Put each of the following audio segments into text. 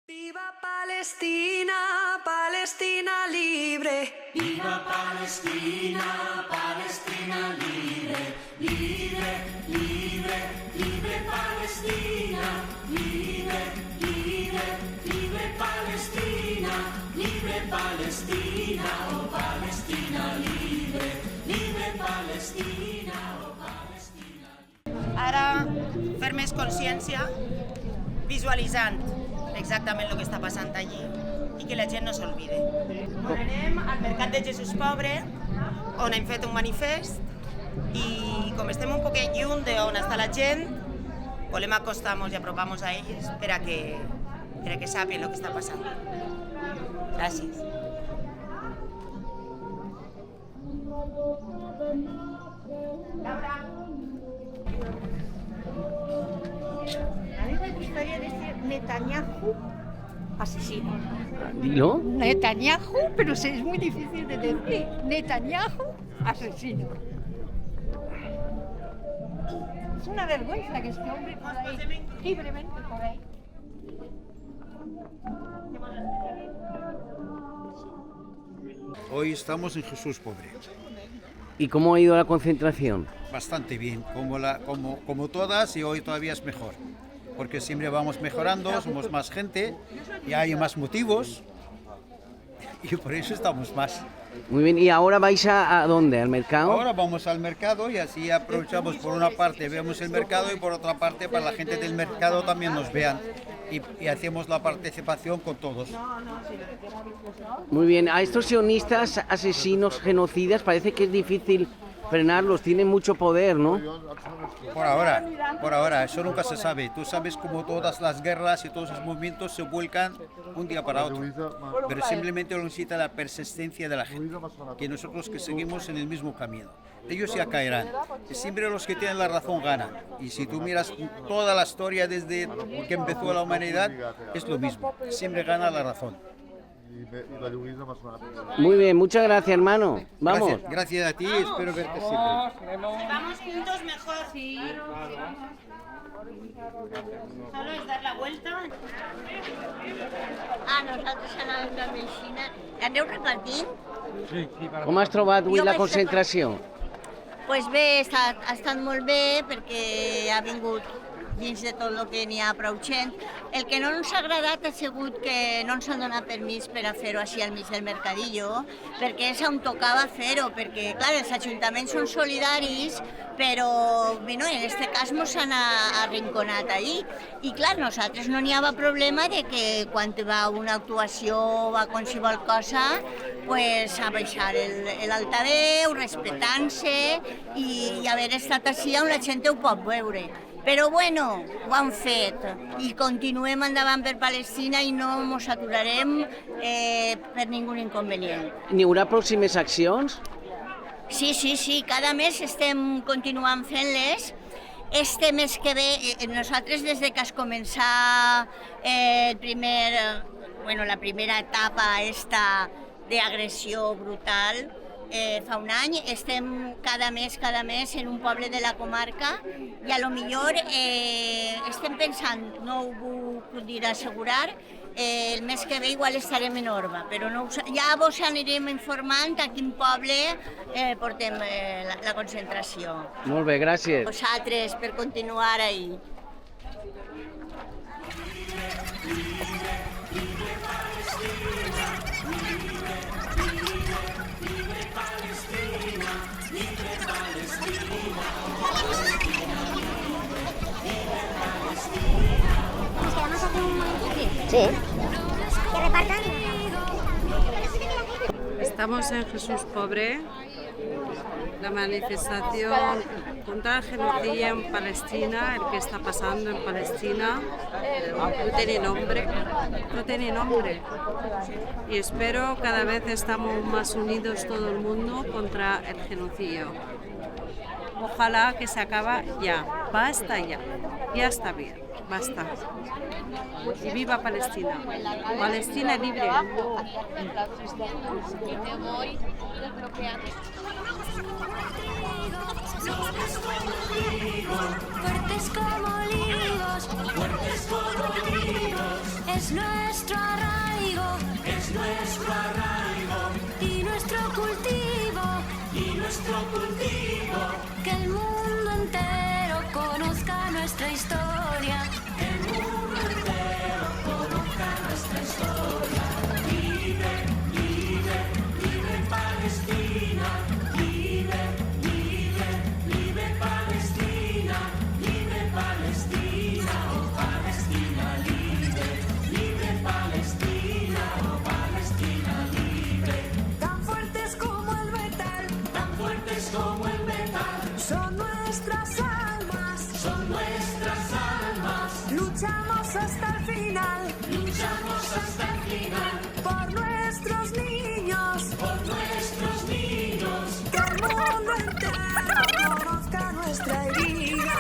Viva Palestina, Palestina libre. Viva Palestina, Palestina libre. Libre, libre, libre Palestina. Libre, libre, libre Palestina. Libre Palestina, oh Palestina libre. Libre Palestina, oh Palestina libre. Ara, fer més consciència, visualitzant exactament el que està passant allí i que la gent no s'olvide. Anem al Mercat de Jesús Pobre, on hem fet un manifest i com estem un poquet lluny d'on està la gent, volem acostar-nos i apropar-nos a ells per a que sàpien el que està passant. Gràcies. Laura. A mí me gustaría decir Netanyahu asesino. Dilo. Netanyahu, pero es muy difícil de decir. Netanyahu asesino. Es una vergüenza que este hombre por ahí, libremente por ahí. Hoy estamos en Jesús Pobre. ¿Y cómo ha ido la concentración? Bastante bien, como todas, y hoy todavía es mejor. Porque siempre vamos mejorando, somos más gente y hay más motivos y por eso estamos más. Muy bien, ¿y ahora vais a dónde? ¿Al mercado? Ahora vamos al mercado y así aprovechamos, por una parte vemos el mercado y por otra parte para la gente del mercado también nos vean y hacemos la participación con todos. Muy bien, a estos sionistas, asesinos, genocidas, parece que es difícil frenarlos, tienen mucho poder, ¿no? Por ahora, eso nunca se sabe. Tú sabes cómo todas las guerras y todos los movimientos se vuelcan un día para otro. Pero simplemente lo necesita la persistencia de la gente, que nosotros que seguimos en el mismo camino. Ellos ya caerán. Y siempre los que tienen la razón ganan. Y si tú miras toda la historia desde que empezó la humanidad, es lo mismo. Siempre gana la razón. Muy bien, muchas gracias, hermano. Vamos. Gracias a ti, espero verte siempre. Vamos juntos mejor. Sí. Solo es dar la vuelta. Nosaltres anàvem a Meixina. Aneu repartint? Com has trobat avui la concentració? Pues bé, ha estat molt bé perquè ha vingut dins de tot el que n'hi ha prou gent. El que no ens ha agradat ha sigut que no ens han donat permís per a fer-ho així al mig del mercadillo, perquè és on tocava fer-ho, perquè, clar, els ajuntaments són solidaris, però, bueno, en aquest cas ens han arrinconat allí. I, clar, nosaltres no n'hi havia problema de que quan va una actuació o va qualsevol cosa, pues, a baixar l'altaveu, respectant-se i haver estat així on la gent ho pot veure. Però bueno, ho han fet i continuem endavant per Palestina i no ens aturarem per ningú inconvenient. N'hi haurà pròximes accions? Sí, cada mes estem continuant fent-les. Este mes que ve, nosaltres des de que es començà la primera etapa esta d'agressió brutal, fa un any, estem cada mes en un poble de la comarca i a lo millor estem pensant, no ho puc dir assegurar, el mes que ve igual estarem en Orba, però no, ja vos anirem informant a quin poble portem la concentració. Molt bé, gràcies. Vosaltres per continuar ahí. Sí. Que repartan. Estamos en Jesús Pobre, la manifestación contra el genocidio en Palestina, el que está pasando en Palestina, no tiene nombre. Y espero cada vez estamos más unidos todo el mundo contra el genocidio. Ojalá que se acabe ya, basta ya está bien, basta. Y viva Palestina, Palestina libre. Y te voy bloqueando. fuertes como olivos, es nuestro arraigo, y nuestro cultivo, que el mundo entero conozca nuestra historia, libre, libre, libre Palestina, libre, libre, libre Palestina, libre Palestina, oh Palestina libre, libre Palestina, oh Palestina libre. Tan fuertes como el metal, son nuestras almas, luchamos hasta el final, por nuestros niños, que el mundo entero conozca nuestra herida,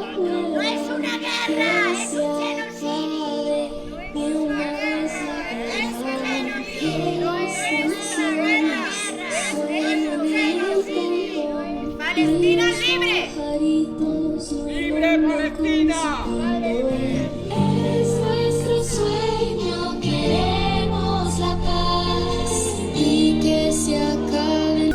No es una guerra, es un genocidio. ¡Palestina libre! ¡Libre Palestina! Es nuestro sueño, queremos la paz y que se acabe.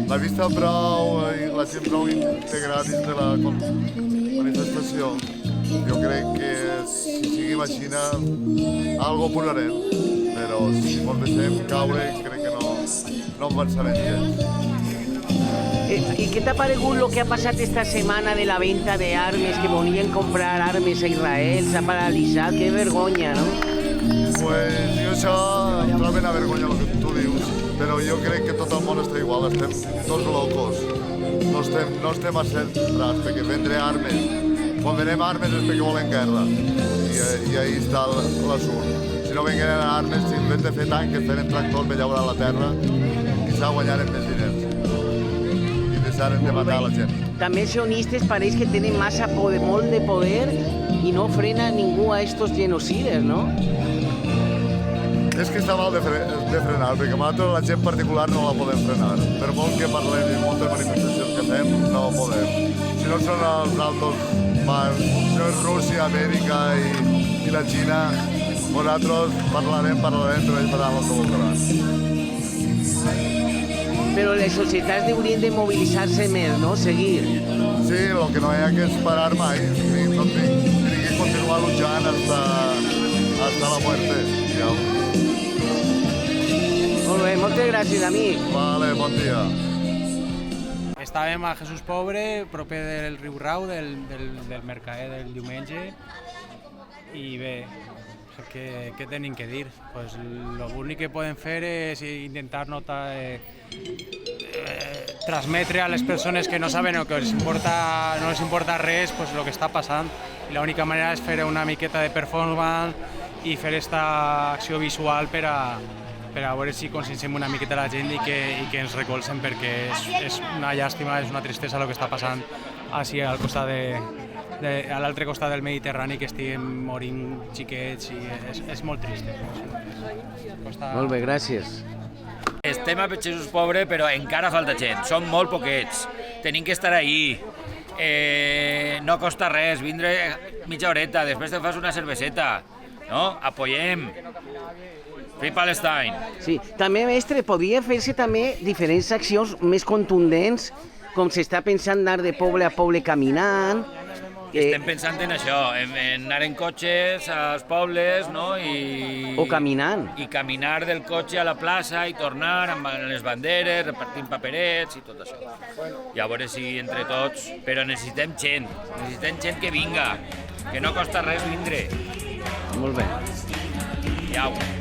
L'ha vista prou i la gent prou integrat dins de la manifestació. Jo crec que si seguim així, algo posarem, però si ens deixem caure crec que no avançarem gens. ¿Y qué te ha parecido lo que ha pasado esta semana de la venta de armas, que volvían a comprar armas a Israel? Se ha paralizado, qué vergüenza, ¿no? Pues jo això em trobo una vergonya el que tu dius, però jo crec que tot el món està igual, estem tots locos. No estem centrats, perquè vendre armes, quan venem armes és perquè volen guerra, i ahí està l'assumpte. Si no vengueren armes, si en vez de fer tanques, feren tractors per llaurar la terra, quizá guanyaren més diners i deixaren de matar la gent. También sionistas parece que tienen más molt de poder y no frena ningú a estos genocides, ¿no? És que està mal de frenar, perquè nosaltres la gent particular no la podem frenar. Per molt que parlem i moltes manifestacions que fem, no podem. Si no són els altos mars, si no és Rússia, Amèrica i la Xina, nosaltres parlarem, però ells faran el que voldran. Pero las sociedades deberían de movilizarse más, ¿no? Seguir. Sí, el que no hi ha que és parar mai. No tinc que continuar luchant hasta la muerte. Ja. Molt bé, moltes gràcies, amic. Vale, bon dia. Estàvem a Jesús Pobre, proper del riu Rau, del mercader del diumenge, i bé, què tenim que dir? Pues l'únic que podem fer és intentar transmetre a les persones que no saben o que no les importa res pues, el que està passant, i l'única manera és fer una miqueta de performance i fer aquesta acció visual per a veure si conscienciem una miqueta la gent i que ens recolzen, perquè és una llàstima, és una tristesa el que està passant així al costat a l'altre costat del Mediterrani, que estiguem morint xiquets, i és molt trist. Molt bé, gràcies. Estem a Jesús Pobre, però encara falta gent, som molt poquets, tenim que estar ahí. No costa res, vindre mitja horeta, després te fas una cerveseta, no? Apoyem. Free Palestine. Sí, també, mestre, podria fer-se també diferents accions més contundents, com s'està pensant anar de poble a poble caminant. Estem pensant en això, en anar en cotxes als pobles, no? O caminant. I caminar del cotxe a la plaça i tornar amb les banderes, repartint paperets i tot això. I a veure si entre tots... Però necessitem gent que vinga, que no costa res vindre. Molt bé. I Au.